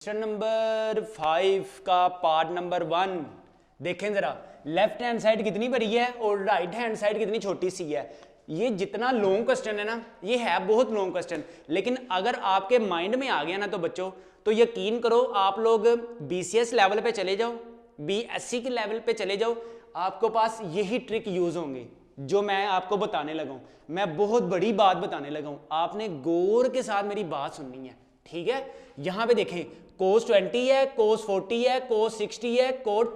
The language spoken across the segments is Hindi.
क्वेश्चन नंबर 5 का पार्ट नंबर 1 देखें जरा। लेफ्ट हैंड साइड कितनी बड़ी है और राइट हैंड साइड कितनी छोटी सी है। ये जितना लॉन्ग क्वेश्चन है ना, ये है बहुत लॉन्ग क्वेश्चन, लेकिन अगर आपके माइंड में आ गया ना तो बच्चों, तो यकीन करो आप लोग बीसीएस लेवल पे चले जाओ, बीएससी के लेवल पे चले जाओ, आपको पास यही ट्रिक यूज होंगे जो मैं आपको बताने लगा हूं। मैं बहुत बड़ी बात बताने लगा हूं, आपने गौर के साथ मेरी बात सुननी है, ठीक है। यहां पे देखें, कोस 20 है, कोस 40 है, कोस 60 है, कोस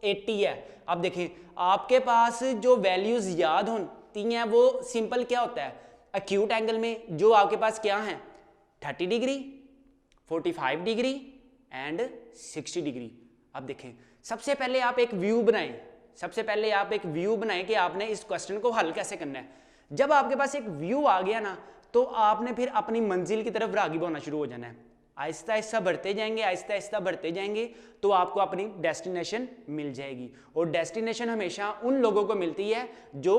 80 है। अब देखें आपके पास जो वैल्यूज याद होती हैं वो सिंपल क्या होता है, एक्यूट एंगल में जो आपके पास क्या है 30 डिग्री, 45 डिग्री एंड 60 डिग्री। अब देखें सबसे पहले आप एक व्यू बनाएं, सबसे पहले आप एक व्यू बनाएं कि आपने इस क्वेश्चन को हल कैसे करना है। जब आपके पास एक व्यू आ गया ना, तो आपने फिर अपनी मंजिल की तरफ राग़िब होना शुरू हो जाना है। आहिस्ता आहिस्ता बढ़ते जाएंगे, आहिस्ता आहिस्ता बढ़ते जाएंगे, तो आपको अपनी डेस्टिनेशन मिल जाएगी। और डेस्टिनेशन हमेशा उन लोगों को मिलती है जो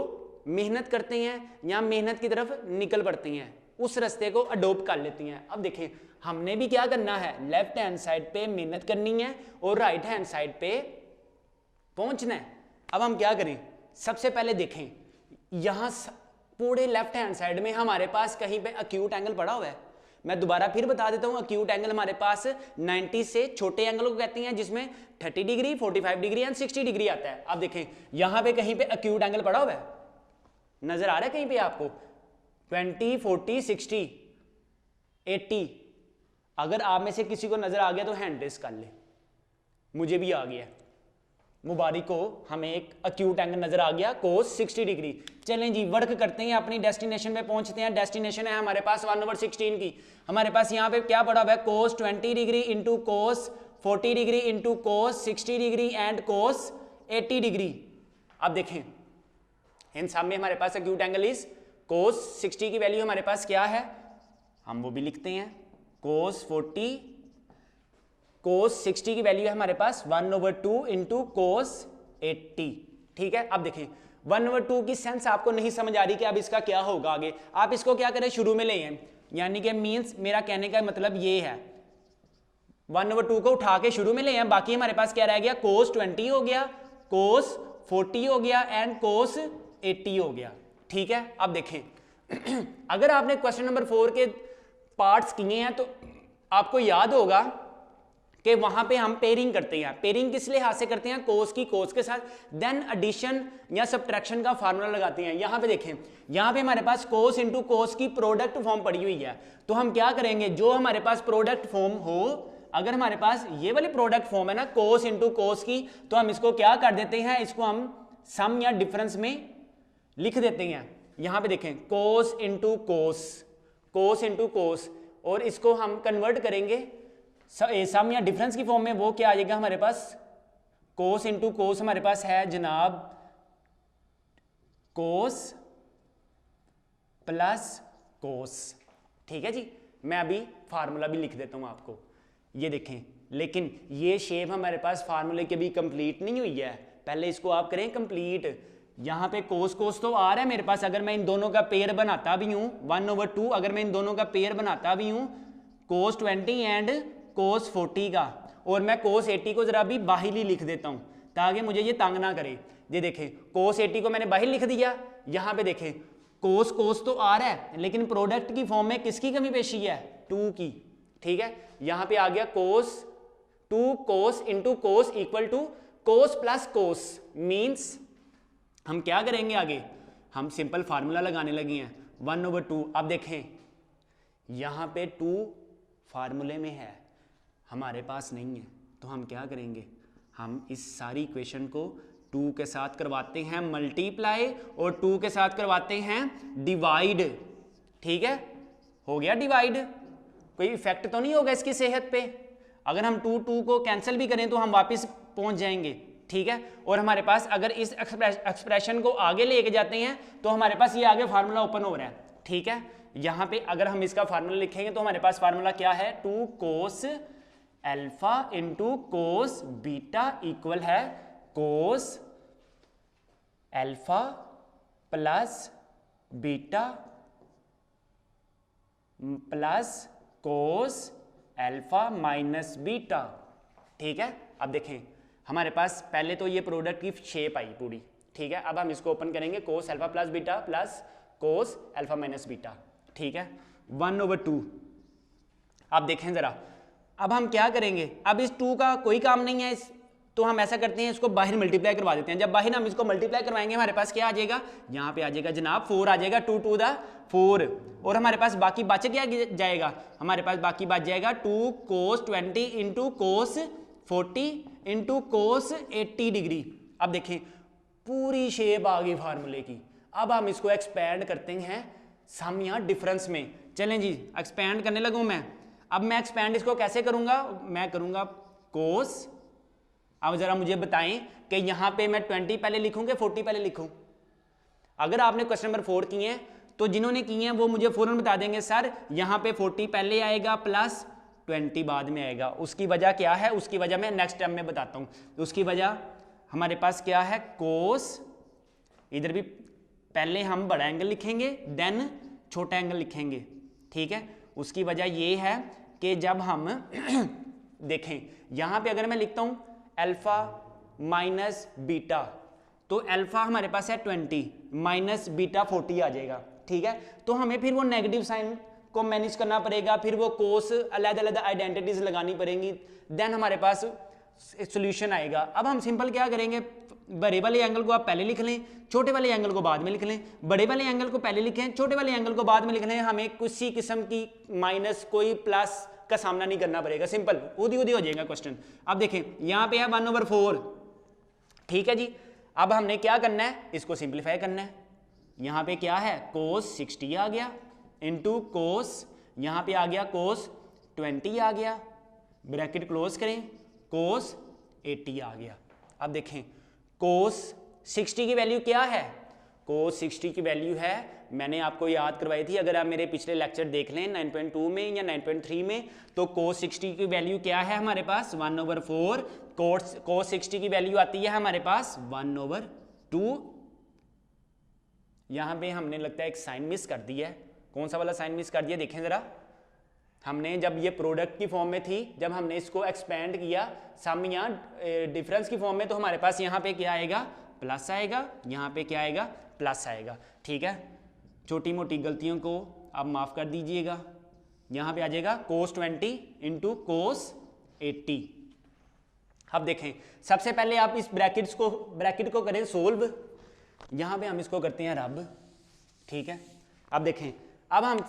मेहनत करते हैं या मेहनत की तरफ निकल पड़ती हैं, उस रास्ते को अडोप्ट कर लेती हैं। अब देखें हमने भी क्या करना है, लेफ्ट हैंड साइड पे मेहनत करनी है और राइट हैंड साइड पे पहुंचना है। अब हम क्या करें, सबसे पहले देखें यहां पूरे लेफ्ट हैंड साइड में हमारे पास कहीं पे एक्यूट एंगल पड़ा हुआ है। मैं दोबारा फिर बता देता हूं, एक्यूट एंगल हमारे पास 90 से छोटे एंगल को कहते हैं, जिसमें 30 डिग्री, 45 डिग्री एंड 60 डिग्री आता है। अब देखें यहां पे कहीं पे एक्यूट एंगल पड़ा हुआ है, नजर आ रहा है कहीं पे आपको 20, 40, 60, 80। अगर आप में से किसी को नजर आ गया तो हैंड रेस कर ले, मुझे भी आ गया, मुबारक हो, हमें एक एक्यूट एंगल नजर आ गया कोस 60 डिग्री। चलें जी वर्क करते हैं, अपनी डेस्टिनेशन पे पहुंचते हैं। डेस्टिनेशन है हमारे पास 1/16 की। हमारे पास यहाँ पे क्या पड़ा हुआ है, कोस 20 degree into cos 40 degree into cos 60 degree and cos 80 degree. अब देखें इन सब में हमारे पास एक्यूट एंगल इज कोस 60 की वैल्यू हमारे पास क्या है, हम वो भी लिखते हैं, कोस 40, कोस 60 की वैल्यू है हमारे पास 1/2 इंटू कोस 80, ठीक है। अब देखें 1/2 की सेंस आपको नहीं समझ आ रही कि अब इसका क्या होगा आगे, आप इसको क्या करें शुरू में ले आए, यानी कि मींस मेरा कहने का मतलब ये है 1/2 को उठा के शुरू में ले आए, बाकी हमारे पास क्या रह गया, कोस 20 हो गया, कोस 40 हो गया एंड कोस 80 हो गया, ठीक है। अब देखें अगर आपने क्वेश्चन नंबर 4 के पार्ट्स किए हैं तो आपको याद होगा कि वहां पे हम पेयरिंग करते हैं। पेयरिंग किस लिहाज से करते हैं, कोस की कोस के साथ, देन एडिशन या सब्ट्रैक्शन का फार्मूला लगाते हैं। यहां पे देखें, यहां पे हमारे पास कोस इंटू कोस की प्रोडक्ट फॉर्म पड़ी हुई है, तो हम क्या करेंगे, जो हमारे पास प्रोडक्ट फॉर्म हो, अगर हमारे पास ये वाली प्रोडक्ट फॉर्म है ना कोस इंटू कोस की, तो हम इसको क्या कर देते हैं, इसको हम सम या डिफरेंस में लिख देते हैं। यहां पे देखें कोस इंटू कोस, कोस इंटू कोस, और इसको हम कन्वर्ट करेंगे सम या डिफरेंस की फॉर्म में, वो क्या आ जाएगा हमारे पास, कोस इंटू कोस हमारे पास है जनाब कोस प्लस कोस, ठीक है जी। मैं अभी फार्मूला भी लिख देता हूं आपको, ये देखें, लेकिन ये शेप हमारे पास फार्मूले के भी कंप्लीट नहीं हुई है, पहले इसको आप करें कंप्लीट। यहां पे कोस कोस तो आ रहा है मेरे पास, अगर मैं इन दोनों का पेयर बनाता भी हूं 1/2, अगर मैं इन दोनों का पेयर बनाता भी हूं कोस 20 एंड कोस 40 का, और मैं कोस 80 को जरा भी बाहिर ही लिख देता हूं ताकि मुझे ये तंग ना करे। ये देखें कोस 80 को मैंने बाहिर लिख दिया, यहां पे देखें कोस कोस तो आ रहा है, लेकिन प्रोडक्ट की फॉर्म में किसकी कमी पेशी है, 2 की, ठीक है। यहां पे आ गया cos 2 cos into cos equal to cos plus cos, means हम क्या करेंगे आगे, हम सिंपल फार्मूला लगाने लगे हैं 1/2। अब देखें यहां पे 2 फार्मूले में है, हमारे पास नहीं है, तो हम क्या करेंगे, हम इस सारी इक्वेशन को 2 के साथ करवाते हैं मल्टीप्लाई और 2 के साथ करवाते हैं डिवाइड, ठीक है। हो गया डिवाइड, कोई इफेक्ट तो नहीं होगा इसकी सेहत पे, अगर हम 2 को कैंसिल भी करें तो हम वापस पहुंच जाएंगे, ठीक है। और हमारे पास अगर इस एक्सप्रेशन को आगे लेके जाते हैं तो हमारे पास ये आगे फार्मूला ओपन हो रहा है, ठीक है। यहां पे अगर हम इसका फार्मूला लिखेंगे तो हमारे पास फार्मूला क्या है, 2 cos alpha into cos beta equal है cos alpha plus beta plus cos alpha minus beta. ठीक है, अब देखें हमारे पास पहले तो ये प्रोडक्ट की शेप आई पूरी। ठीक है, अब हम इसको ओपन करेंगे, कोस alpha plus beta plus cos alpha minus beta. ठीक है, 1/2। अब देखें जरा, अब हम क्या करेंगे, अब इस 2 का कोई काम नहीं है तो हम ऐसा करते हैं, इसको बाहर मल्टीप्लाई करवा देते हैं। जब बाहर हम इसको मल्टीप्लाई करवाएंगे हमारे पास क्या आ जाएगा, यहाँ पे आ जाएगा जनाब 4 आ जाएगा, 2 to the 4। और हमारे पास बाकी बच क्या जाएगा, हमारे पास बाकी बच जाएगा 2 cos 20 into cos 40 into cos 80 degree. अब देखें पूरी शेप आ गई फार्मूले की। अब हम इसको एक्सपैंड करते हैं सम या डिफरेंस में। चलें जी, एक्सपैंड करने लगूँ मैं। अब मैं एक्सपैंड इसको कैसे करूँगा, मैं करूँगा कोस। अब जरा मुझे बताएं कि यहाँ पे मैं 20 पहले लिखूँ कि 40 पहले लिखूँ। अगर आपने क्वेश्चन नंबर 4 किए हैं तो जिन्होंने किए हैं वो मुझे फौरन बता देंगे सर यहाँ पे 40 पहले आएगा प्लस 20 बाद में आएगा। उसकी वजह क्या है, उसकी वजह मैं नेक्स्ट टाइम में बताता हूँ। उसकी वजह हमारे पास क्या है, कोस, इधर भी पहले हम बड़ा एंगल लिखेंगे देन छोटा एंगल लिखेंगे। ठीक है, उसकी वजह ये है कि जब हम देखें यहाँ पे अगर मैं लिखता हूँ अल्फा माइनस बीटा, तो अल्फा हमारे पास है 20 माइनस बीटा 40 आ जाएगा। ठीक है, तो हमें फिर वो नेगेटिव साइन को मैनेज करना पड़ेगा, फिर वो कोस अलग अलग आइडेंटिटीज लगानी पड़ेंगी, देन हमारे पास सॉल्यूशन आएगा। अब हम सिंपल क्या करेंगे, बड़े वाले एंगल को आप पहले लिख लें, छोटे वाले एंगल को बाद में लिख लें। बड़े वाले एंगल को पहले लिखें, छोटे वाले एंगल को बाद में लिख लें। हमें किसी किस्म की माइनस कोई प्लस का सामना नहीं करना पड़ेगा, सिंपल उदी उदी हो जाएगा क्वेश्चन। अब देखें यहाँ पे है 1/4। ठीक है जी, अब हमने क्या करना है, इसको सिंप्लीफाई करना है। यहाँ पे क्या है, कोस 60 आ गया इंटू कोस, यहाँ पे आ गया कोस 20 आ गया, ब्रैकेट क्लोज करें, कोस 80 आ गया। अब देखें कोस 60 की वैल्यू क्या है, कोस 60 की वैल्यू है, मैंने आपको याद करवाई थी, अगर आप मेरे पिछले लेक्चर देख लें 9.2 में या 9.3 में, तो कोस 60 की वैल्यू क्या है हमारे पास 1/4। कोस 60 की वैल्यू आती है हमारे पास 1/2। यहाँ पे हमने लगता है एक साइन मिस कर दिया है। कौन सा वाला साइन मिस कर दिया, देखें जरा। हमने जब ये प्रोडक्ट की फॉर्म में थी, जब हमने इसको एक्सपेंड किया सम या डिफरेंस की फॉर्म में, तो हमारे पास यहाँ पे क्या आएगा, प्लस आएगा, यहाँ पे क्या आएगा, प्लस आएगा। ठीक है, छोटी मोटी गलतियों को आप माफ कर दीजिएगा। यहाँ पे आ जाएगा कोस 20 इंटू कोस 80। अब देखें सबसे पहले आप इस ब्रैकेट को करें सोल्व, यहाँ पे हम इसको करते हैं रब। ठीक है, अब देखें अब हम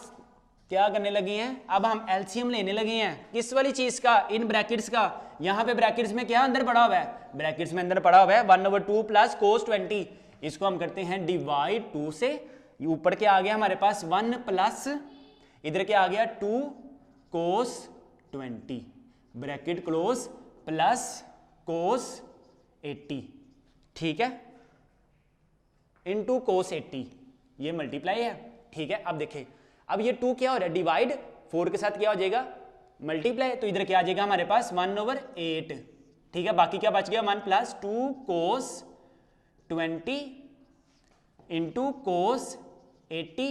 क्या करने लगे हैं, अब हम एलसीएम लेने लगे हैं किस वाली चीज का, इन ब्रैकेट्स का। यहाँ पे ब्रैकेट्स में क्या अंदर पड़ा हुआ है, ब्रैकेट्स में अंदर पड़ा हुआ है 1/2 प्लस कोस 20। इसको हम करते हैं डिवाइड 2 से, ऊपर क्या आ गया हमारे पास 1 प्लस इधर क्या आ गया 2 कोस 20 ब्रैकेट क्लोज प्लस कोस 80। ठीक है, इनटू कोस 80, ये मल्टीप्लाई है। ठीक है, अब देखें अब ये 2 क्या हो रहा है, डिवाइड 4 के साथ क्या हो जाएगा, मल्टीप्लाई, तो इधर क्या आ जाएगा हमारे पास 1/8। ठीक है, बाकी क्या बच गया 1 प्लस 2 कोस 20 इंटू कोस 80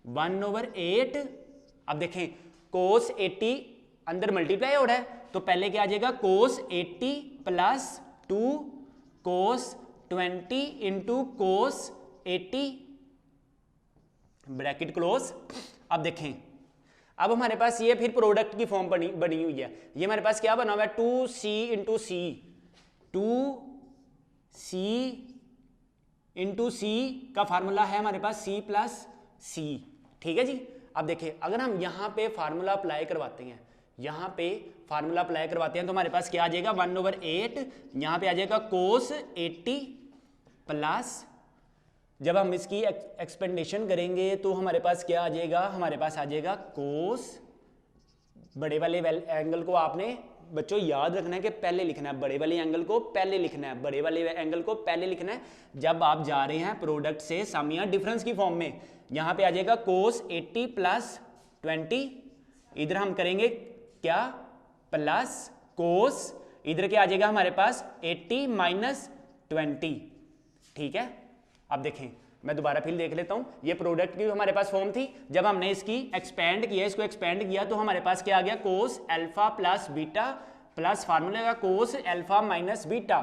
1/8। अब देखें कोस 80 अंदर मल्टीप्लाई हो रहा है, तो पहले क्या आ जाएगा कोस 80 प्लस 2 कोस 20 इंटू कोस 80 ब्रैकेट क्लोज। अब देखें अब हमारे पास ये फिर प्रोडक्ट की फॉर्म बनी हुई है। ये हमारे पास क्या बना हुआ है 2c इंटू सी, 2c इंटू सी का फार्मूला है हमारे पास c प्लस सी। ठीक है जी, अब देखें अगर हम यहाँ पे फार्मूला अप्लाई करवाते हैं, यहाँ पे फार्मूला अप्लाई करवाते हैं तो हमारे पास क्या आ जाएगा 1/8, यहाँ पे आ जाएगा कोस 80 प्लस, जब हम इसकी एक्सपेंडेशन करेंगे तो हमारे पास क्या आ जाएगा, हमारे पास आ जाएगा कोस, बड़े वाले एंगल को आपने बच्चों याद रखना है कि पहले लिखना है, बड़े वाले एंगल को पहले लिखना है, बड़े वाले एंगल को पहले लिखना है जब आप जा रहे हैं प्रोडक्ट से सम या डिफरेंस की फॉर्म में। यहाँ पे आ जाएगा कोस 80 प्लस 20, इधर हम करेंगे क्या प्लस कोस, इधर क्या आ जाएगा हमारे पास 80 माइनस 20। ठीक है, अब देखें मैं दोबारा फिर देख लेता हूँ। ये प्रोडक्ट की हमारे पास फॉर्म थी, जब हमने इसकी एक्सपेंड किया, इसको एक्सपेंड किया तो हमारे पास क्या आ गया, कोस alpha plus beta plus formula का कोस अल्फा माइनस बीटा।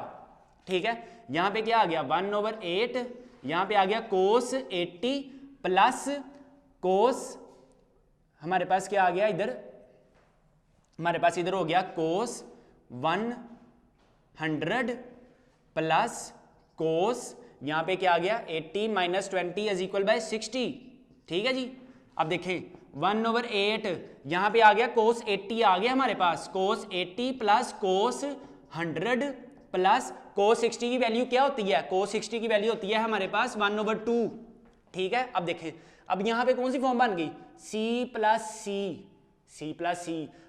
ठीक है, यहाँ पे क्या आ गया 1/8, यहाँ पे आ गया कोस 80 प्लस कोस, हमारे पास क्या आ गया इधर, हमारे पास इधर हो गया कोस 100 प्लस कोस, यहाँ पे क्या आ गया 80 माइनस 20 इज इक्वल बाय 60। ठीक है जी, अब देखें 1/8, यहाँ पे आ गया कोस 80 आ गया हमारे पास, कोस 80 प्लस कोस 100 प्लस कोस 60 की वैल्यू क्या होती है, कोस 60 की वैल्यू होती है हमारे पास 1/2। ठीक है, अब देखें अब यहाँ पे कौन सी फॉर्म बन गई, c प्लस सी।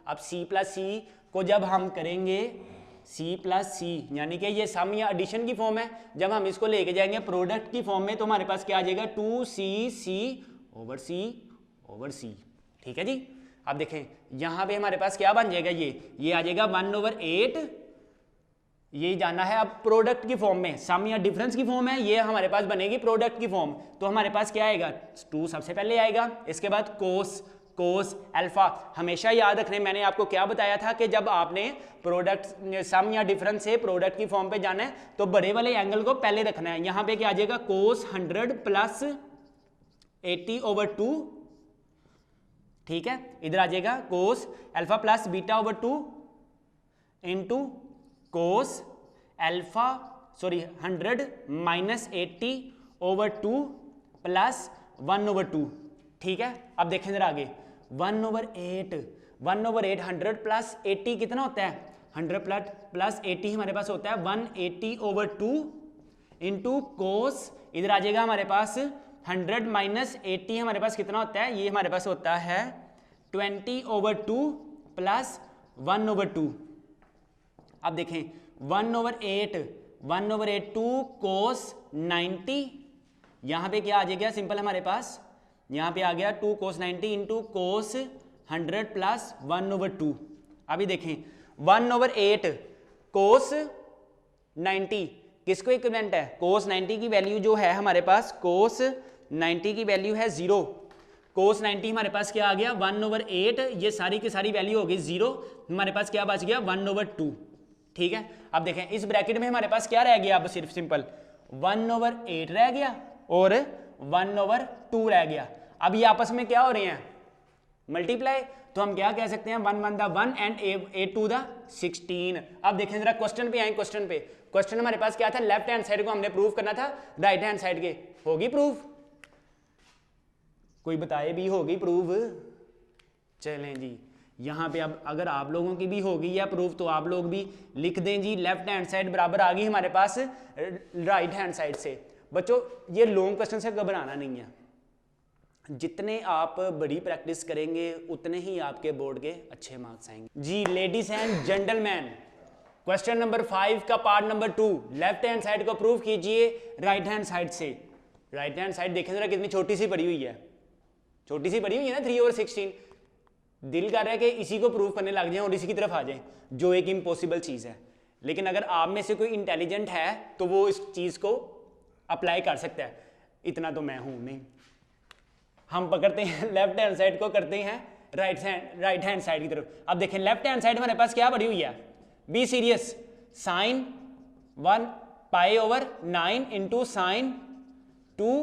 अब c प्लस सी को जब हम करेंगे c प्लस सी, यानी कि ये सम या एडिशन की फॉर्म है, जब हम इसको लेके जाएंगे प्रोडक्ट की फॉर्म में तो हमारे पास क्या आ जाएगा 2c ओवर सी। ठीक है जी, अब देखें यहाँ पे हमारे पास क्या बन जाएगा, ये आ जाएगा 1/8, ये जाना है अब प्रोडक्ट की फॉर्म में, सम या डिफरेंस की फॉर्म है, ये हमारे पास बनेगी प्रोडक्ट की फॉर्म, तो हमारे पास क्या आएगा 2 सबसे पहले आएगा, इसके बाद कोस अल्फा। हमेशा याद रखने, मैंने आपको क्या बताया था कि जब आपने प्रोडक्ट सम या डिफरेंस से प्रोडक्ट की फॉर्म पे जाना है तो बड़े वाले एंगल को पहले रखना है। यहाँ पे क्या आ जाएगा कोस 100 प्लस 80/2। ठीक है, इधर आ जाएगा cos alpha plus beta into cos alpha 100 minus 80/2 plus 1/2। ठीक है, अब देखें जरा आगे 1/8 100 प्लस 80 कितना होता है, 100 प्लस 80 हमारे पास होता है 180/2 इंटू कोस, इधर आ जाएगा हमारे पास 100 माइनस 80 हमारे पास कितना होता है, ये हमारे पास होता है 20/2 प्लस 1/2। अब देखें 1/8 टू कोस 90, यहाँ पे क्या आ जाएगा सिंपल हमारे पास, यहाँ पे आ गया 2 कोस 90 इंटू कोस 100 प्लस 1/2। अभी देखें 1/8 कोस 90 किसको इक्विवेलेंट है, कोस 90 की वैल्यू जो है हमारे पास, कोस 90 की वैल्यू है 0, कोस 90 हमारे पास क्या आ गया 1/8, ये सारी की सारी वैल्यू होगी 0, हमारे पास क्या बच गया 1/2। ठीक है, अब देखें इस ब्रैकेट में हमारे पास क्या रह गया, अब सिर्फ सिंपल 1/8 रह गया और 1/2 रह गया। अब ये आपस में क्या हो रहे हैं, मल्टीप्लाई, तो हम क्या कह सकते हैं 1 1 द 1 एंड 8 2 द 16। अब देखें जरा क्वेश्चन पे आए, क्वेश्चन हमारे पास क्या था, लेफ्ट हैंड साइड को हमने प्रूव करना था राइट हैंड साइड के, होगी प्रूव, कोई बताए भी होगी प्रूव। चलें जी, यहाँ पे अब अगर आप लोगों की भी होगी या प्रूफ तो आप लोग भी लिख दें जी, लेफ्ट हैंड साइड बराबर आ गई हमारे पास राइट हैंड साइड से। बच्चों ये लॉन्ग क्वेश्चन से घबराना नहीं है, जितने आप बड़ी प्रैक्टिस करेंगे उतने ही आपके बोर्ड के अच्छे मार्क्स आएंगे जी। Ladies and gentleman, question number 5 का part number 2, left hand side को प्रूव कीजिए राइट हैंड साइड से। राइट हैंड साइड देखें जरा कितनी छोटी सी पड़ी हुई है, छोटी सी पड़ी हुई है ना 3/16। दिल कर रहा है कि इसी को प्रूव करने लग जाएं और इसी की तरफ आ जाएं, जो एक इम्पॉसिबल चीज़ है। लेकिन अगर आप में से कोई इंटेलिजेंट है तो वो इस चीज़ को अप्लाई कर सकता है, इतना तो मैं हूं नहीं। हम पकड़ते हैं लेफ्ट हैंड साइड को, करते हैं राइट हैंड साइड की तरफ। अब देखें लेफ्ट हैंड साइड हमारे पास क्या पड़ी हुई है, be serious, sine 1 π/9 into sine 2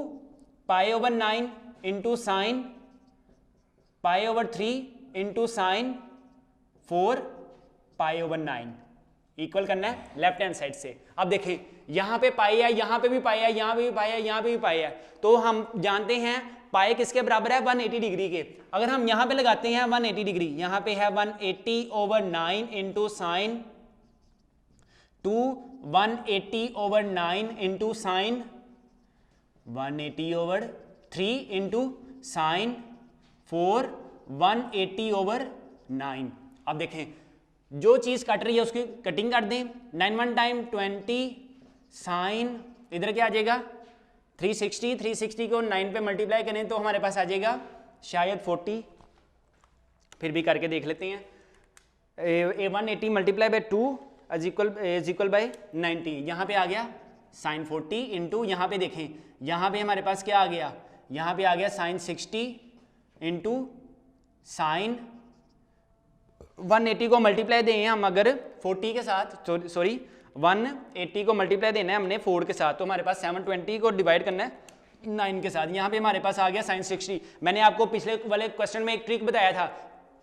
π/9 into sine π/3 into sine 4 π/9 equal करना है लेफ्ट हैंड साइड से। अब देखें यहां पे पाई है, यहां पे भी पाई है, यहां पे भी पाई है, यहां पे भी पाई है, तो हम जानते हैं पाई किसके बराबर है 180 डिग्री के। अगर हम यहां पे लगाते हैं 180 डिग्री, यहां पे है 180/9 into sine 2 180/9 into sine 180/3 into sine 4 180/9। अब देखें जो चीज कट रही है उसकी कटिंग कर दें, 9 1 टाइम 20 साइन, इधर क्या आ जाएगा 360 को 9 पे मल्टीप्लाई करें तो हमारे पास आ जाएगा शायद 40, फिर भी करके देख लेते हैं। 180 multiply by 2 is equal bye 90, यहाँ पे आ गया साइन 40 इंटू यहाँ पे देखें, यहाँ पे हमारे पास क्या आ गया, यहाँ पे आ गया साइन 60 इंटू साइन 180 को मल्टीप्लाई दें हम अगर 40 के साथ, सॉरी 180 को मल्टीप्लाई देना है हमने 4 के साथ, तो हमारे पास 720 को डिवाइड करना है 9 के साथ। यहाँ पे हमारे पास आ गया साइन 60। मैंने आपको पिछले वाले क्वेश्चन में एक ट्रिक बताया था,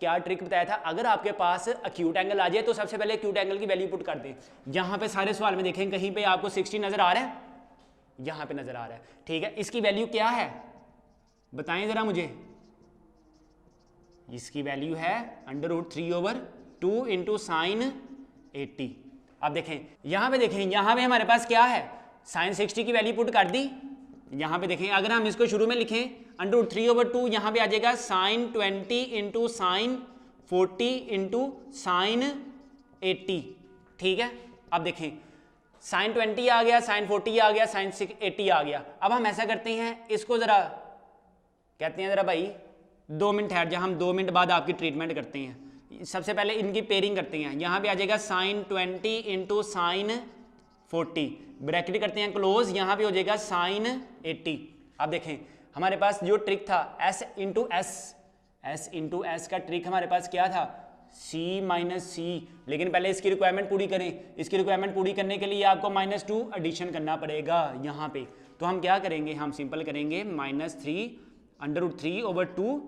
क्या ट्रिक बताया था, अगर आपके पास अक्यूट एंगल आ जाए तो सबसे पहले अक्यूट एंगल की वैल्यू पुट कर दें। यहाँ पे सारे सवाल में देखें कहीं पे आपको 60 नजर आ रहा है, यहाँ पे नजर आ रहा है, ठीक है। इसकी वैल्यू क्या है बताएं जरा मुझे, इसकी वैल्यू है √3/2 इंटू साइन 80। अब देखें यहाँ पे, देखें यहाँ पे हमारे पास क्या है, साइन 60 की वैल्यू पुट कर दी। यहाँ पे देखें अगर हम इसको शुरू में लिखें √3/2, यहाँ पे आ जाएगा sine 20 into sine 40 into sine 80, ठीक है। अब देखें साइन 20 आ गया, साइन 40 आ गया, साइन 80 आ गया। अब हम ऐसा करते हैं, इसको जरा कहते हैं जरा भाई 2 मिनट ठहर जा, हम 2 मिनट बाद आपकी ट्रीटमेंट करते हैं। सबसे पहले इनकी पेयरिंग करते हैं। यहाँ पे आ जाएगा साइन 20 इंटू साइन 40, ब्रैकेट करते हैं क्लोज, यहाँ पे हो जाएगा साइन 80। अब देखें हमारे पास जो ट्रिक था S इंटू एस का ट्रिक हमारे पास क्या था, C माइनस C, लेकिन पहले इसकी रिक्वायरमेंट पूरी करें। इसकी रिक्वायरमेंट पूरी करने के लिए आपको -2 एडिशन करना पड़ेगा यहाँ पे। तो हम क्या करेंगे, हम सिंपल करेंगे -3 √3/2,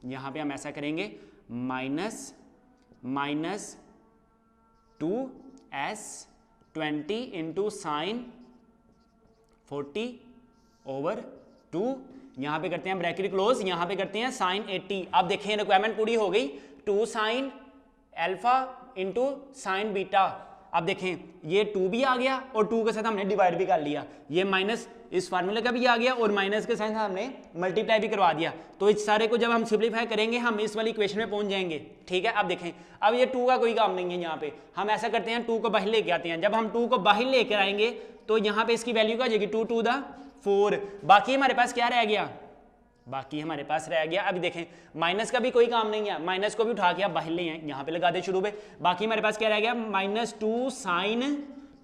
यहाँ पे हम ऐसा करेंगे -2s 20 इंटू साइन 40/2, यहाँ पे करते हैं ब्रैकेट क्लोज, यहाँ पे करते हैं साइन 80। अब देखें रिक्वायरमेंट पूरी हो गई, 2 sine alpha into sine beta. अब देखें ये 2 भी आ गया और 2 के साथ हमने डिवाइड भी कर लिया, ये माइनस इस फार्मूले का भी आ गया और माइनस के साथ हमने मल्टीप्लाई भी करवा दिया। तो इस सारे को जब हम सिंपलीफाई करेंगे हम इस वाली इक्वेशन में पहुंच जाएंगे, ठीक है। अब देखें अब ये 2 का कोई काम नहीं है, यहाँ पे हम ऐसा करते हैं 2 को बाहर लेके आते हैं। जब हम 2 को बाहर लेकर आएंगे तो यहाँ पे इसकी वैल्यू क्या आ जाएगी, 2 to the 4। बाकी हमारे पास क्या रह गया, बाकी हमारे पास रह गया, अभी देखें माइनस का भी कोई काम नहीं है, माइनस को भी उठा के आप बाहर ले आए, यहाँ पे लगा दे शुरू में। बाकी हमारे पास क्या रह गया, -2 sine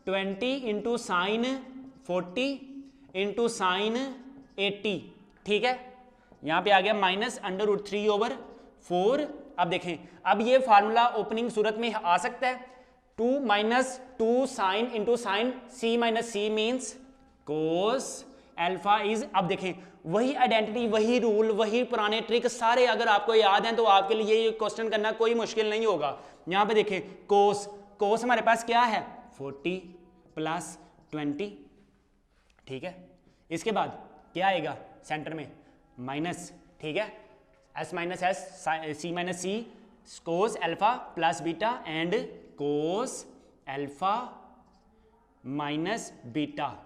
20 into sine 40 into sine 80, ठीक है। यहाँ पे आ गया -√3/4। अब देखें अब ये फार्मूला ओपनिंग सूरत में आ सकता है, 2 sine into sine C minus C means cos alpha is. अब देखें वही आइडेंटिटी, वही रूल, वही पुराने ट्रिक सारे अगर आपको याद हैं तो आपके लिए ये क्वेश्चन करना कोई मुश्किल नहीं होगा। यहाँ पे देखें कोस हमारे पास क्या है 40 + 20, ठीक है। इसके बाद क्या आएगा सेंटर में माइनस, ठीक है, S minus S C minus C cos alpha plus beta and cos alpha minus beta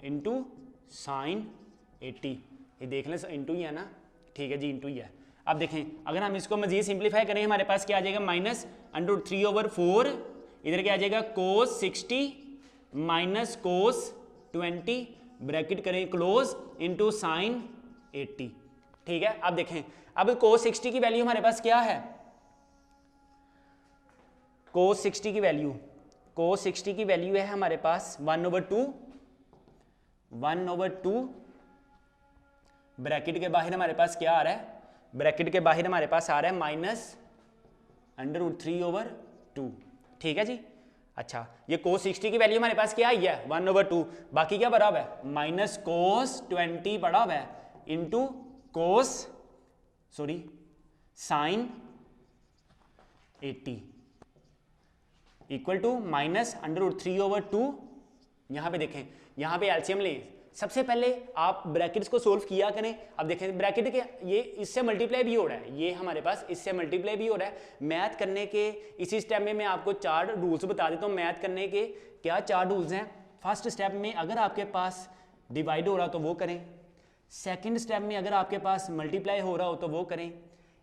into sine 80। ये देख लें इंटू ही है ना, ठीक है जी इंटू ही है। अब देखें अगर हम इसको मजीद सिंप्लीफाई करें हमारे पास क्या आ जाएगा -√3/4, इधर क्या आ जाएगा कोस 60 माइनस कोस 20, ब्रैकेट करें क्लोज, इंटू साइन 80, ठीक है। अब देखें अब कोस 60 की वैल्यू हमारे पास क्या है, कोस 60 की वैल्यू है हमारे पास 1/2 ब्रैकेट के बाहर हमारे पास क्या आ रहा है, ब्रैकेट के बाहर हमारे पास आ रहा है -√3/2, ठीक है जी। अच्छा ये कोस 60 की वैल्यू हमारे पास क्या आई है 1/2, बाकी क्या बड़ा हुआ है माइनस कोस 20 बड़ा हुआ है into cos sine 80 equal to -√3/2। यहाँ पे देखें, यहाँ पे एलसीएम लें, सबसे पहले आप ब्रैकेट्स को सोल्व किया करें। अब देखें ब्रैकेट के ये इससे मल्टीप्लाई भी हो रहा है, ये हमारे पास इससे मल्टीप्लाई भी हो रहा है। मैथ करने के इसी स्टेप में मैं आपको 4 रूल्स बता देता हूँ। मैथ करने के क्या 4 रूल्स हैं। फर्स्ट स्टेप में अगर आपके पास डिवाइड हो रहा हो तो वो करें, सेकंड स्टेप में अगर आपके पास मल्टीप्लाई हो रहा हो तो वो करें,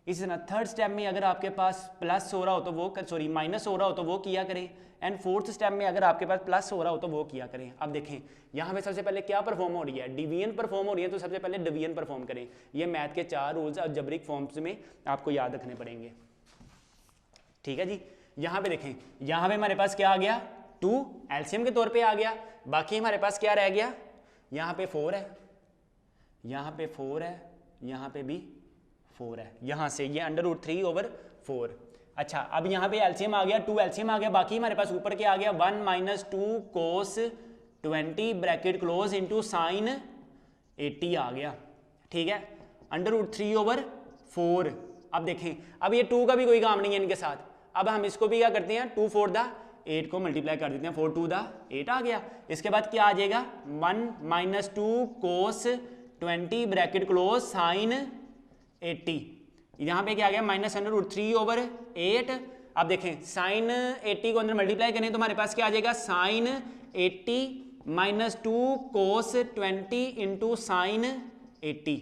इसी तरह थर्ड स्टेप में अगर आपके पास प्लस हो रहा हो तो वो माइनस हो रहा हो तो वो किया करें, एंड फोर्थ स्टेप में अगर आपके पास प्लस हो रहा हो तो वो किया करें। अब देखें यहाँ पे सबसे पहले क्या परफॉर्म हो रही है, डिवीजन परफॉर्म हो रही है, तो सबसे पहले डिवीजन परफॉर्म करें। ये मैथ के 4 रूल्स और जबरिक फॉर्म्स में आपको याद रखने पड़ेंगे, ठीक है जी। यहाँ पे देखें, यहाँ पे हमारे पास क्या आ गया 2 एलसीएम के तौर पे आ गया, बाकी हमारे पास क्या रह गया, यहाँ पे 4 है, यहाँ पे 4 है, यहाँ पे भी 4 है, यहाँ से ये √3/4। अच्छा अब यहाँ पे एलसीएम आ गया, 2 एलसीएम आ गया, बाकी हमारे पास ऊपर क्या आ गया 1 - 2 cos 20 bracket close into sine 80 आ गया, ठीक है, √3/4। अब देखें अब ये 2 का भी कोई काम नहीं है इनके साथ, अब हम इसको भी क्या करते हैं 2 4 द 8 को मल्टीप्लाई कर देते हैं, 4 2 द 8 आ गया। इसके बाद क्या आ जाएगा 1 - 2 cos 20 ब्रैकेट क्लोज साइन 80, यहाँ पे क्या आ गया -√3/8। अब देखें साइन 80 को अंदर मल्टीप्लाई करें तो हमारे पास क्या आ जाएगा साइन 80 - 2 cos 20 इंटू साइन 80,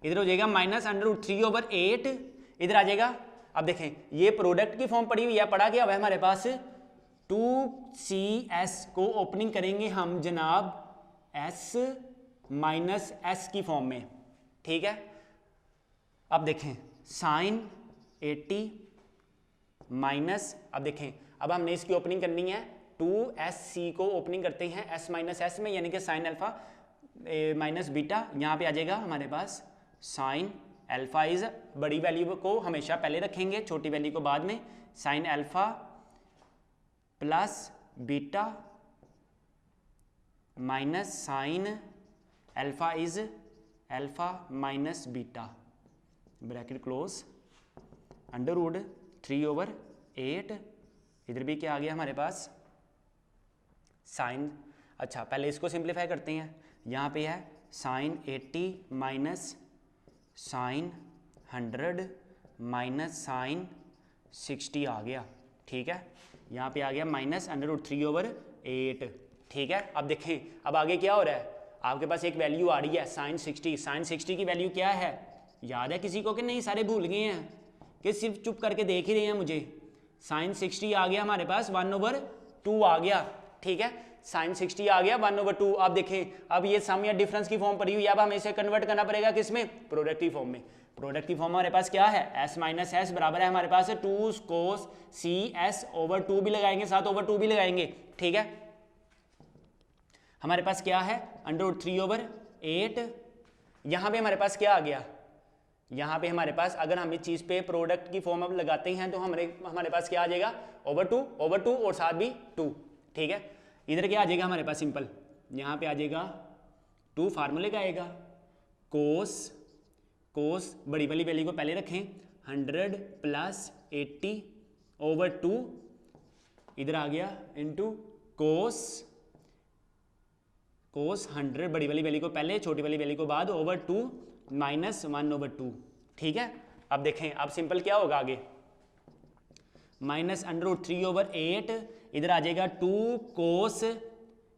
इधर हो जाएगा -√3/8, इधर आ जाएगा। अब देखें ये प्रोडक्ट की फॉर्म पड़ी हुई है, पढ़ा क्या हुआ है हमारे पास 2CS को ओपनिंग करेंगे हम जनाब S - S की फॉर्म में, ठीक है। अब देखें साइन 80 माइनस, अब देखें अब हमने इसकी ओपनिंग करनी है 2SC को ओपनिंग करते हैं S - S में, यानी कि साइन अल्फा माइनस बीटा, यहाँ पे आ जाएगा हमारे पास साइन अल्फा इज, बड़ी वैल्यू को हमेशा पहले रखेंगे, छोटी वैल्यू को बाद में, sine alpha plus beta minus sine alpha is alpha minus beta bracket close √3/8। इधर भी क्या आ गया हमारे पास साइन, अच्छा पहले इसको सिंप्लीफाई करते हैं, यहाँ पे है sine 80 minus sine 100 minus sine 60 आ गया, ठीक है, यहाँ पे आ गया -√3/8, ठीक है। अब देखें अब आगे क्या हो रहा है, आपके पास एक वैल्यू आ रही है साइन 60, साइन 60 की वैल्यू क्या है, याद है किसी को कि नहीं, सारे भूल गए हैं कि सिर्फ चुप करके देख ही रहे हैं मुझे। साइन 60 आ गया हमारे पास 1/2 आ गया, ठीक है, साइन 60 आ गया 1/2। अब देखें अब ये सम या डिफरेंस की फॉर्म पड़ी हुई है, अब हमें इसे कन्वर्ट करना पड़ेगा किसमें, प्रोडक्ट की फॉर्म में। प्रोडक्ट की फॉर्म हमारे पास क्या है S - S बराबर है हमारे पास 2 cos CS/2 भी लगाएंगे, साथ /2 भी लगाएंगे, ठीक है। हमारे पास क्या है √3/8, यहाँ पे हमारे पास क्या आ गया, यहाँ पे हमारे पास अगर हम इस चीज़ पे प्रोडक्ट की फॉर्म अब लगाते हैं तो हमारे पास क्या आ जाएगा /2 और साथ भी 2, ठीक है। इधर क्या आ जाएगा हमारे पास सिंपल, यहाँ पे आ जाएगा 2 फार्मूले का आएगा, कोस बड़ी वाली वैल्यू को पहले रखें 100 + 80/2, इधर आ गया इंटू कोस 100 बड़ी वाली वैल्यू को पहले, छोटी वाली वैल्यू को बाद, /2 -1/2, ठीक है। अब देखें अब सिंपल क्या होगा आगे -√3/8, इधर आ जाएगा 2 cos,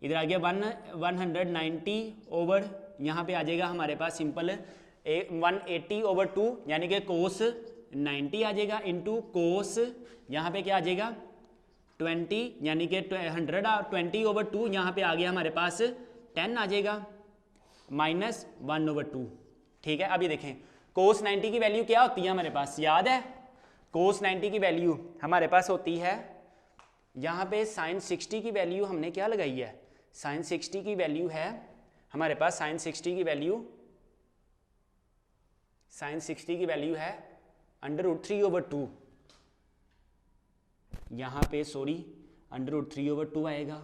इधर आ गया 190 यहाँ पे आ जाएगा हमारे पास सिंपल 180/2 यानी कि cos 90 आ जाएगा, इंटू कोस यहाँ पे क्या आ जाएगा 20 यानी कि 120/2, यहाँ पे आ गया हमारे पास 10 आ जाएगा -1/2, ठीक है। अभी देखें cos 90 की वैल्यू क्या होती है हमारे पास, याद है cos 90 की वैल्यू हमारे पास होती है, यहाँ पे साइन 60 की वैल्यू हमने क्या लगाई है, साइन 60 की वैल्यू है हमारे पास, साइन 60 की वैल्यू है √3/2, यहाँ पे सॉरी √3/2 आएगा,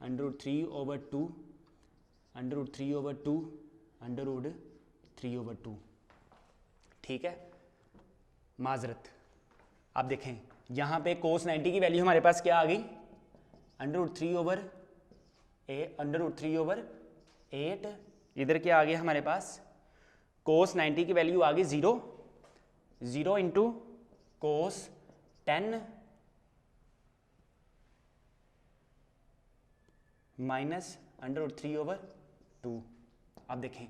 √3/2, ठीक है, माजरत। अब देखें यहाँ पे cos 90 की वैल्यू हमारे पास क्या आ गई √3/8, इधर क्या आ गया हमारे पास cos 90 की वैल्यू आ गई 0 इंटू cos 10 -√3/2। अब देखें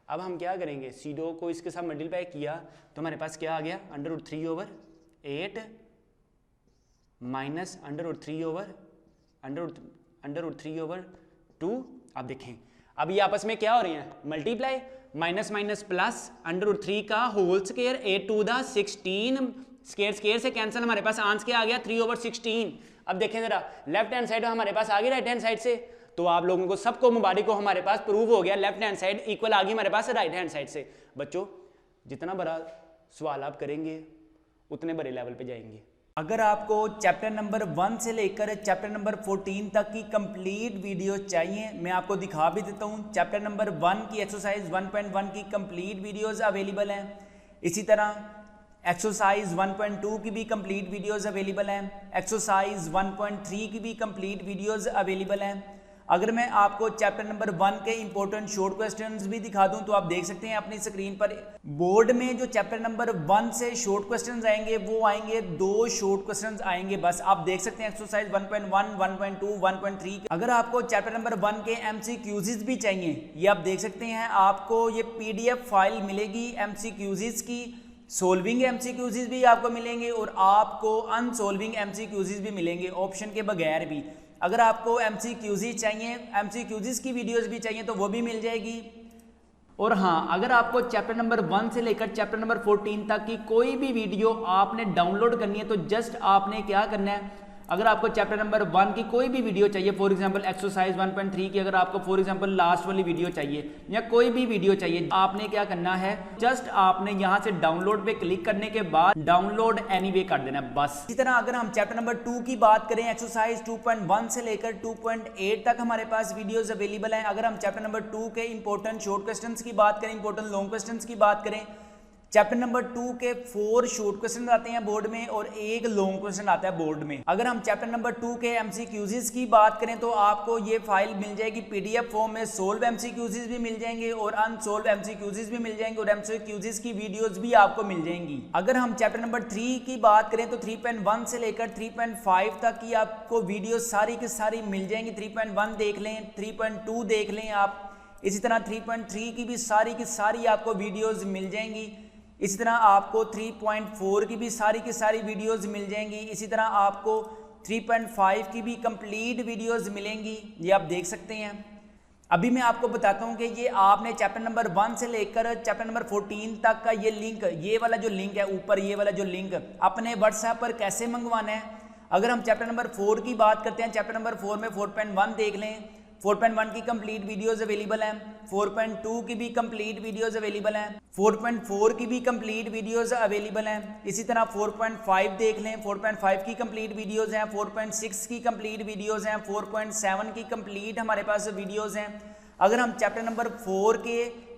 अब हम क्या करेंगे, सीडो को इसके साथ मल्टीप्लाई किया तो हमारे पास क्या आ गया √3/8 माइनस √3/2। अब देखें अब ये आपस में क्या हो रहे हैं मल्टीप्लाई, माइनस माइनस प्लस √3 का whole square 8 to the 16 square square से कैंसिल, हमारे पास आंसर क्या आ गया 3/16। अब देखें जरा लेफ्ट हैंड साइड हमारे पास आ गई राइट हैंड साइड से, तो आप लोगों को सबको मुबारक हो, हमारे पास प्रूव हो गया लेफ्ट हैंड साइड इक्वल आ गई हमारे पास राइट हैंड साइड से। बच्चों जितना बड़ा सवाल आप करेंगे उतने बड़े लेवल पे जाएंगे। अगर आपको चैप्टर नंबर 1 से लेकर चैप्टर नंबर 14 तक की कंप्लीट वीडियो चाहिए, मैं आपको दिखा भी देता हूँ। चैप्टर नंबर 1 की एक्सरसाइज 1.1 की कंप्लीट वीडियोस अवेलेबल हैं। इसी तरह एक्सरसाइज 1.2 की भी कंप्लीट वीडियोस अवेलेबल हैं। एक्सरसाइज 1.3 की भी कंप्लीट वीडियोस अवेलेबल हैं। अगर मैं आपको चैप्टर नंबर 1 के इंपॉर्टेंट शॉर्ट क्वेश्चंस भी दिखा दूं तो आप देख सकते हैं अपनी स्क्रीन पर। बोर्ड में जो चैप्टर नंबर 1 से शॉर्ट क्वेश्चंस आएंगे वो आएंगे 2 शॉर्ट क्वेश्चंस आएंगे बस। आप देख सकते हैं एक्सरसाइज 1.1, 1.2, 1.3। अगर आपको चैप्टर नंबर 1 के MCQs भी चाहिए, ये आप देख सकते हैं, आपको ये PDF फाइल मिलेगी MCQs की। सोल्विंग MCQs भी आपको मिलेंगे और आपको अनसोल्विंग MCQs भी मिलेंगे, ऑप्शन के बगैर भी। अगर आपको MCQs चाहिए, MCQs की वीडियोस भी चाहिए तो वो भी मिल जाएगी। और हाँ, अगर आपको चैप्टर नंबर 1 से लेकर चैप्टर नंबर 14 तक की कोई भी वीडियो आपने डाउनलोड करनी है तो जस्ट आपने क्या करना है, अगर आपको चैप्टर नंबर 1 की कोई भी वीडियो चाहिए, फॉर एग्जांपल एक्सरसाइज 1.3 की अगर आपको फॉर एग्जांपल लास्ट वाली वीडियो चाहिए या कोई भी वीडियो चाहिए, आपने क्या करना है, जस्ट आपने यहां से डाउनलोड पे क्लिक करने के बाद डाउनलोड एनीवे कर देना है बस। इसी तरह अगर हम चैप्टर नंबर 2 की बात करें, एक्सरसाइज 2.1 से लेकर 2.8 तक हमारे पास वीडियोज अवेलेबल हैं। अगर हम चैप्टर नंबर 2 के इंपॉर्टेंट शॉर्ट क्वेश्चन की बात करें, इंपॉर्टेंट लॉन्ग क्वेश्चन की बात करें, चैप्टर नंबर 2 के 4 शॉर्ट क्वेश्चन आते हैं बोर्ड में और 1 लॉन्ग क्वेश्चन आता है बोर्ड में। अगर हम चैप्टर नंबर 2 के MCQs की बात करें तो आपको ये फाइल मिल जाएगी PDF फॉर्म में। सोल्व MCQs भी मिल जाएंगे और अनसोल्व MCQs भी मिल जाएंगे और MCQs की वीडियोस भी आपको मिल जाएंगी। अगर हम चैप्टर नंबर 3 की बात करें तो 3.1 से लेकर 3.5 तक की आपको वीडियो सारी की सारी मिल जाएंगी। 3.1 देख लें, 3.2 देख लें आप। इसी तरह 3.3 की भी सारी आपको वीडियोज मिल जाएंगी। इसी तरह आपको 3.4 की भी सारी वीडियोस मिल जाएंगी। इसी तरह आपको 3.5 की भी कंप्लीट वीडियोस मिलेंगी, ये आप देख सकते हैं। अभी मैं आपको बताता हूं कि ये आपने चैप्टर नंबर 1 से लेकर चैप्टर नंबर 14 तक का ये लिंक, ये वाला जो लिंक है ऊपर, ये वाला जो लिंक अपने व्हाट्सएप पर कैसे मंगवाना है। अगर हम चैप्टर नंबर 4 की बात करते हैं, चैप्टर नंबर 4 में 4.1 देख लें, 4.1 की कंप्लीट वीडियोस अवेलेबल हैं। 4.2 की भी कंप्लीट वीडियोस अवेलेबल हैं। 4.4 की भी कंप्लीट वीडियोस अवेलेबल हैं। इसी तरह 4.5 देख लें, 4.5 की कंप्लीट वीडियोस हैं। 4.6 की कंप्लीट वीडियोस हैं। 4.7 की कंप्लीट हमारे पास वीडियोस हैं। अगर हम चैप्टर नंबर 4 के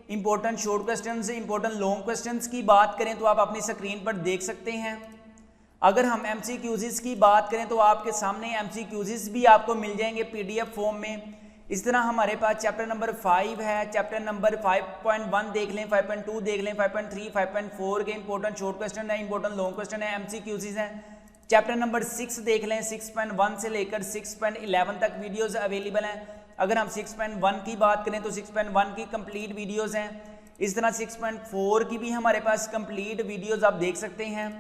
important short questions, important long questions की बात करें तो आप अपनी स्क्रीन पर देख सकते हैं। अगर हम MCQs की बात करें तो आपके सामने MCQs भी आपको मिल जाएंगे PDF फॉर्म में। इस तरह हमारे पास चैप्टर नंबर 5 है, चैप्टर नंबर 5.1 देख लें, 5.2 देख लें, 5.3, 5.4 के इंपॉर्टेंट शॉर्ट क्वेश्चन है, इंपॉर्टेंट लॉन्ग क्वेश्चन है, MCQs हैं। चैप्टर नंबर 6 देख लें, 6.1 से लेकर 6.11 तक वीडियोस अवेलेबल हैं। अगर हम 6.1 की बात करें तो 6.1 की कंप्लीट वीडियोस हैं। इस तरह 6.4 की भी हमारे पास कंप्लीट वीडियोस आप देख सकते हैं।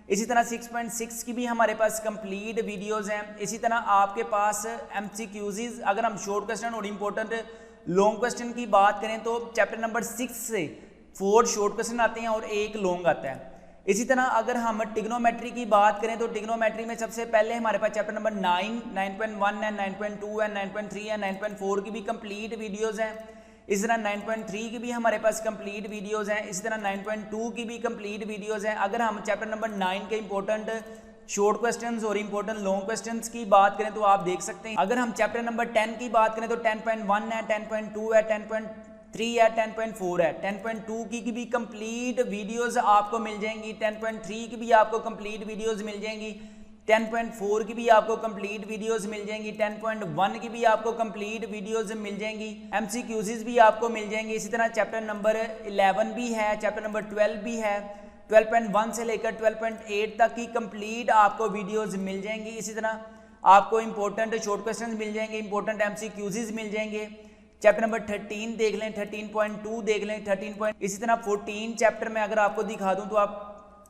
इसी तरह 6.6 की भी हमारे पास कंप्लीट वीडियोस हैं। इसी तरह आपके पास MCQs, अगर हम शॉर्ट क्वेश्चन और इंपॉर्टेंट लॉन्ग क्वेश्चन की बात करें तो चैप्टर नंबर 6 से 4 शॉर्ट क्वेश्चन आते हैं और 1 लॉन्ग आता है। इसी तरह अगर हम ट्रिग्नोमेट्री की बात करें तो ट्रिग्नोमेट्री में सबसे पहले हमारे पास चैप्टर नंबर 9, 9.1 है, 9.2 है, 9.3 है, 9.4 की भी कंप्लीट वीडियोस हैं। इस तरह 9.3 की भी हमारे पास कंप्लीट वीडियोस हैं। इसी तरह 9.2 की भी कंप्लीट वीडियोस हैं। अगर हम चैप्टर नंबर 9 के इंपॉर्टेंट शॉर्ट क्वेश्चंस और इंपॉर्टेंट लॉन्ग क्वेश्चंस की बात करें तो आप देख सकते हैं। अगर हम चैप्टर नंबर 10 की बात करें तो 10.1 है, 10.2 है, 10.3 है, 10.4 है। 10.2 की भी कंप्लीट वीडियोस आपको मिल जाएंगी। 10.3 की भी आपको कंप्लीट वीडियोस मिल जाएंगी। 10.4 की भी आपको कंप्लीट वीडियोस मिल जाएंगी। 10.1 की भी आपको कंप्लीट वीडियोस मिल जाएंगी। MCQs भी आपको मिल जाएंगे। इसी तरह चैप्टर नंबर 11 भी है, चैप्टर नंबर 12 भी है। 12.1 से लेकर 12.8 तक की कंप्लीट आपको वीडियोस मिल जाएंगी। इसी तरह आपको इंपॉर्टेंट शॉर्ट क्वेश्चंस मिल जाएंगे, इंपॉर्टेंट MCQs मिल जाएंगे। चैप्टर नंबर 13 देख लें, 13.2 देख लें, 13. इसी तरह 14 चैप्टर में अगर आपको दिखा दूं तो आप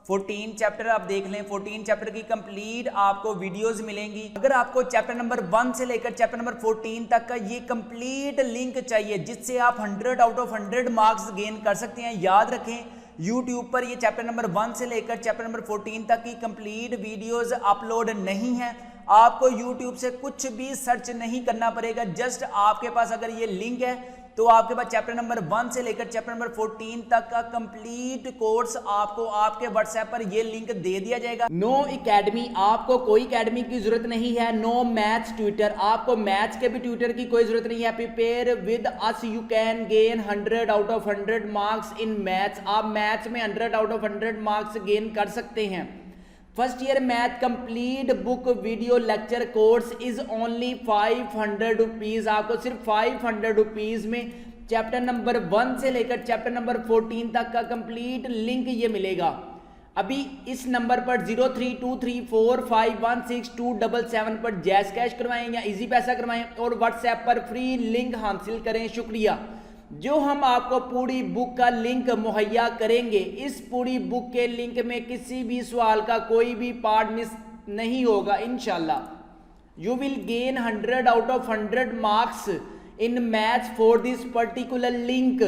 14 चैप्टर आप देख लें। 14 चैप्टर की कंप्लीट आपको वीडियोस मिलेंगी। अगर आपको चैप्टर नंबर 1 से लेकर चैप्टर नंबर 14 तक का ये कंप्लीट लिंक चाहिए जिससे आप 100 आउट ऑफ 100 मार्क्स गेन कर सकते हैं, याद रखें YouTube पर ये चैप्टर नंबर 1 से लेकर चैप्टर नंबर 14 तक की कंप्लीट वीडियोस अपलोड नहीं है। आपको YouTube से कुछ भी सर्च नहीं करना पड़ेगा, जस्ट आपके पास अगर ये लिंक है तो आपके पास चैप्टर नंबर 1 से लेकर चैप्टर नंबर 14 तक का कंप्लीट कोर्स आपको आपके व्हाट्सएप पर ये लिंक दे दिया जाएगा। नो एकेडमी, आपको कोई एकेडमी की जरूरत नहीं है। नो मैथ्स ट्यूटर, आपको मैथ्स के भी ट्यूटर की कोई जरूरत नहीं है। Prepare with us you can gain 100 out of 100 marks in maths, आप मैथ्स में 100 आउट ऑफ 100 मार्क्स गेन कर सकते हैं। First year math complete book video lecture course is only 500 rupees, आपको सिर्फ 500 रुपीज में चैप्टर नंबर 1 से लेकर चैप्टर नंबर 14 तक का कंप्लीट लिंक ये मिलेगा। अभी इस नंबर पर 0323451677 पर जैस कैश करवाएं या इजी पैसा करवाएं और व्हाट्सएप पर फ्री लिंक हासिल करें। शुक्रिया। जो हम आपको पूरी बुक का लिंक मुहैया करेंगे, इस पूरी बुक के लिंक में किसी भी सवाल का कोई भी पार्ट मिस नहीं होगा। इंशाल्लाह you will gain 100 out of 100 marks in maths for this particular link.